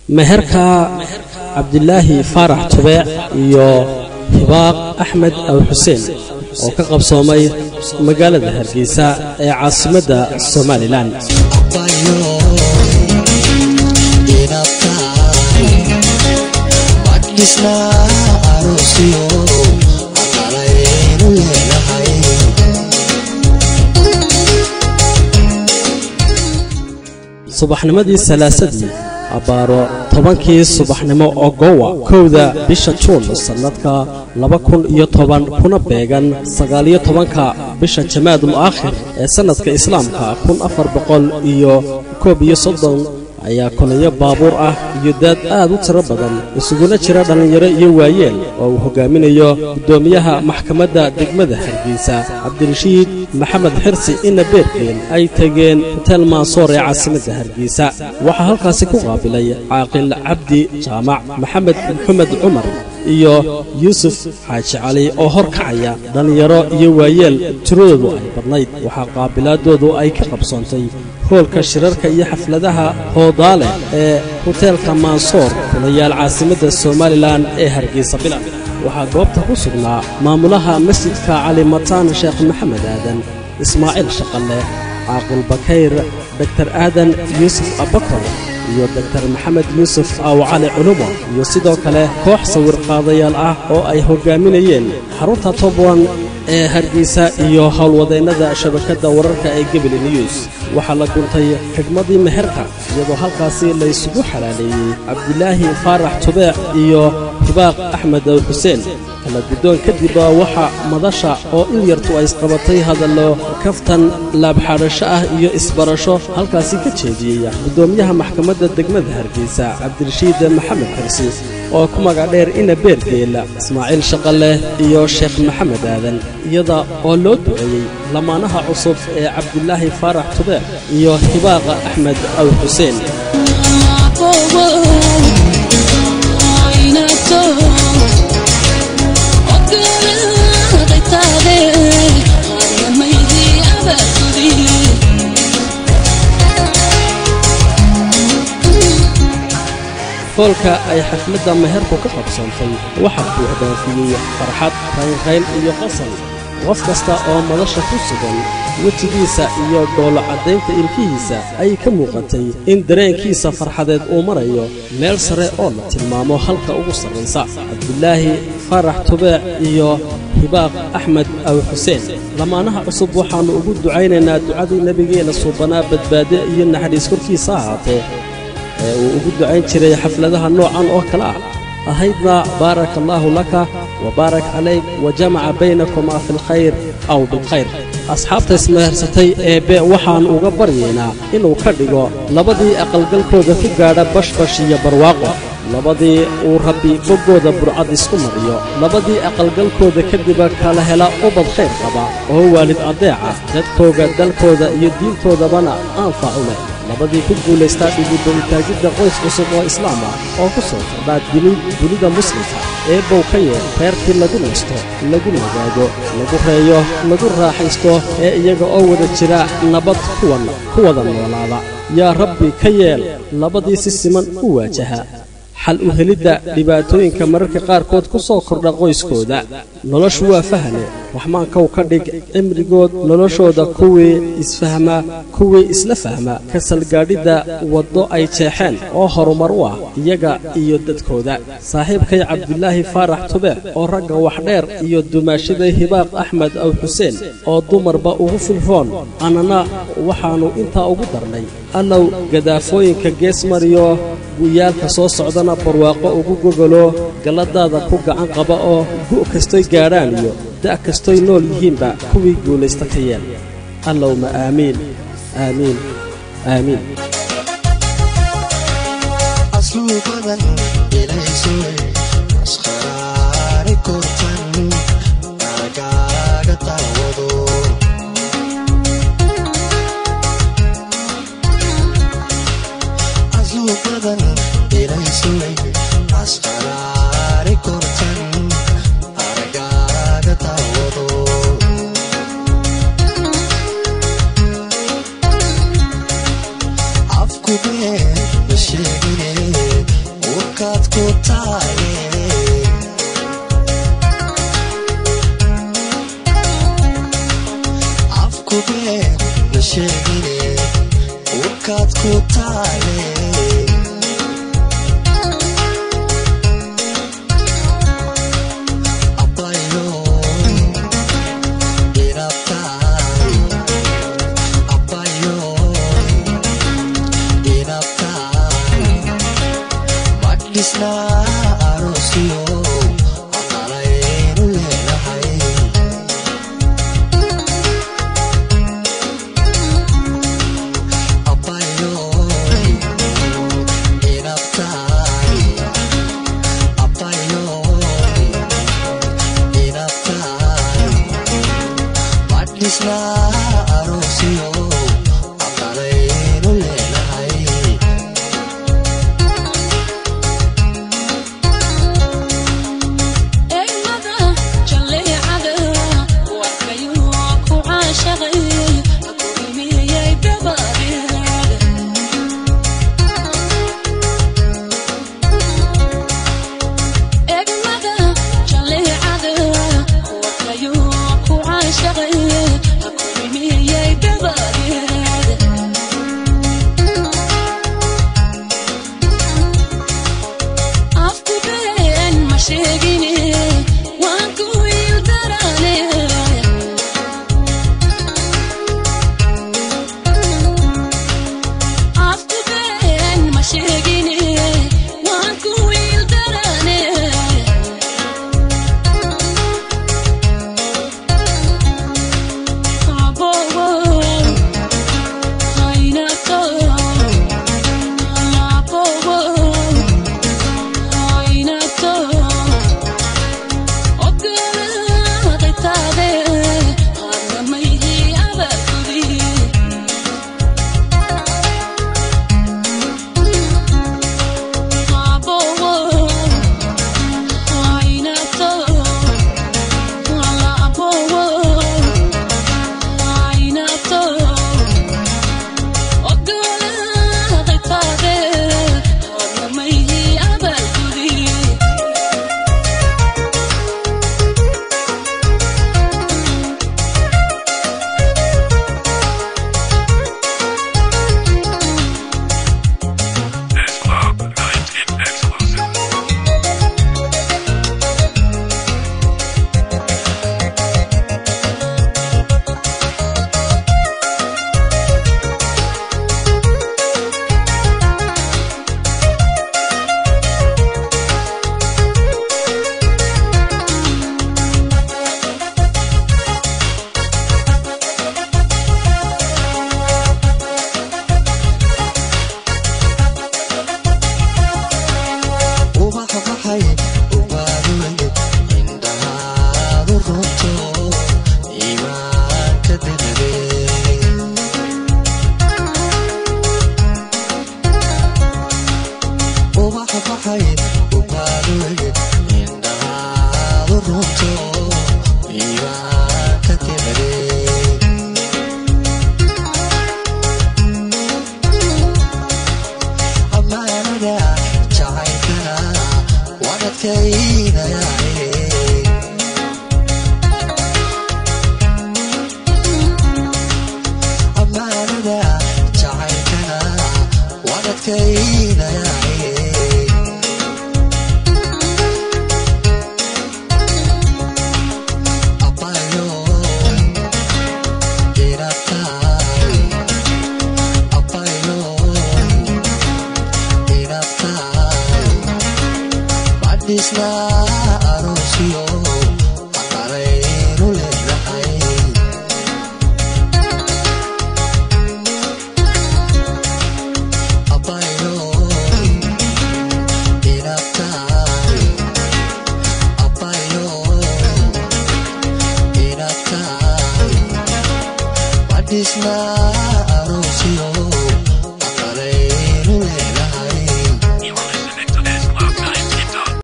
meherka Cabdillaahi Faarax Tubeec iyo Hibaaq Axmed Aw Xuseen oo ka qabsoomay magaalada Hargeysa ee caasimadda Soomaaliland. subaxnimadii salaasadii abaaro 10kii subaxnimo oo Gowa kowda bisha Juun sanadka 2010 kuna beegan 19ka bisha Jamaadul Aakhir ee sanadka Islaamka 1430 ayaa kolaya baabuur ah iyo dad aad u tiro badan isuguna jira dhalinyaro iyo waayeel oo uu hogaaminayo gudoomiyaha maxkamadda degmada Hargeysa Cabdirashiid Maxamed Xirsi ina beerkeen ay tageen hotel Mansour ee caasimadda Hargeysa waxa halkaas ku qaabilay Caaqil Cabdi Jaamac Maxamed Cumar iyo Yuusuf Xaaji Cali oo horkacaya dhalinyaro iyo waayeel tiradoodu ay badnayd waxa qaabilaadoodu ay ka qabsoontay hoolka shirarka iyo xafladaha hoodaale ee hotelka Mansour kulayaal caasimadda Soomaaliland ee Hargeysa bilan waxa goobta ku sugnaa maamulaha masjidka Cali Mataan Sheekh Maxamed Aadan Ismaaciil Shaqale Caaqil Bakayr Dr. Aadan Yuusuf Abakar iyo Dr. Maxamed Yuusuf Aw Cali Culumo iyo sidoo kale koox sawir qaadayaal ah oo ay hogaaminayeen xarunta Tobwan ee Hargeysa iyo hawlwadeennada shabakadda wararka ee Gabel News waxa la guntay xigmadii meherka iyadoo halkaasi la isugu xalaaleeyay Cabdillaahi Faarax Tubeec iyo Hibaaq Axmed Aw Xuseen kala gudoon kadib waxa madasha oo in yartu ay isqabatay hadallo kaftan laab xarasho ah iyo isbarasho halkaasi ka jeediyay gudoomiyaha maxkamadda degmada Hargeysa Cabdirashiid Maxamed Xirsi oo ku magac dheer ina beergeela Ismaaciil Shaqale iyo Sheekh Maxamed Aadan iyada oo loo duceeyay lamaanaha cusub ee Cabdillaahi Faarax Tubeec iyo Hibaaq Axmed Aw Xuseen kolka ay xafladda meherku ka qabsantay waxa uu hadaafiyay farxad rayn iyo qosol qof kasta oo madasha ku sugan wajhigiisa iyo doolo cadeynta ilkihiisa ay ka muuqatay in dareenkiisa farxadeed uu marayo meel sare oo la tilmaamo halka ugu sareysa Cabdillaahi Faarax Tubeec iyo Hibaaq Axmed Aw Xuseen lamaanaha cusub waxaanu ugu ducaynaynaa ducadii nabigeena suubanaa badbaado iyo naxariis korkiisa ahaatee uu ugu ducayn jiray xafladaha noocan oo kala ah ahaydna barakallahu laka wa barak alayk wa jama'a baynakuma fil khayr aw bil khayr asxaabta ismehersatay ee waxaan uga baryeynaa inuu ka dhigo labadii aqalgalkooda ku gaadha bashbash iyo barwaaqo labadii uu rabbi bogooda burcad isku mariyo labadii aqalgalkooda kadib kala hela ubad khayr qaba oo waalid adeeca dadkooda dalkooda iyo diintoodabana anfacu leh labadii ku guuleystaa dibutaagida qoys cusub oo islaam ah oo ku soo tabaad dunida muslimka ee bowkaye reerkii lagu nasto lagu nagaago lagu reeyo lagu raaxaysto ee iyaga oo wada jira nabad ku wada noolaada yaa rabbi ka yeel labadii si siman u waajaha xal u helidda dhibaatooyinka mararka qaarkood ku soo kordha qoyskooda noloshu waa fahane raxmaanka ka dhig cimrigood noloshooda kuwii isfahma kuwii isla fahma ka salgaadhida wado ay jeexeen oo horumar u ah iyaga iyo dadkooda saaxiibkay Cabdillaahi Faarax Tubeec oo ragga wax dheer iyo dumaashada Hibaaq Axmed Aw Xuseen oo dumarba ugu filfoon anana waxaanu intaa ugu darnay allow gadaafooyinka gees mariyo guyaalka soo socdana barwaaqo ugu gogolo galadaada ku gacan qaba oo gu' kastoy gaadhaan iyo da' kastoy nool yihiinba kuwii guulaysta ka yeel allowma aamiin aamiin aamiin badisna arosiyo aqalaynu leedahay abayo inabtaay abayo inabtaay badisna arosiyo aqalaynu leedahay Badisna arosiyo aqalaynu leedahay abayo inabtaay abayo inabtaay badisna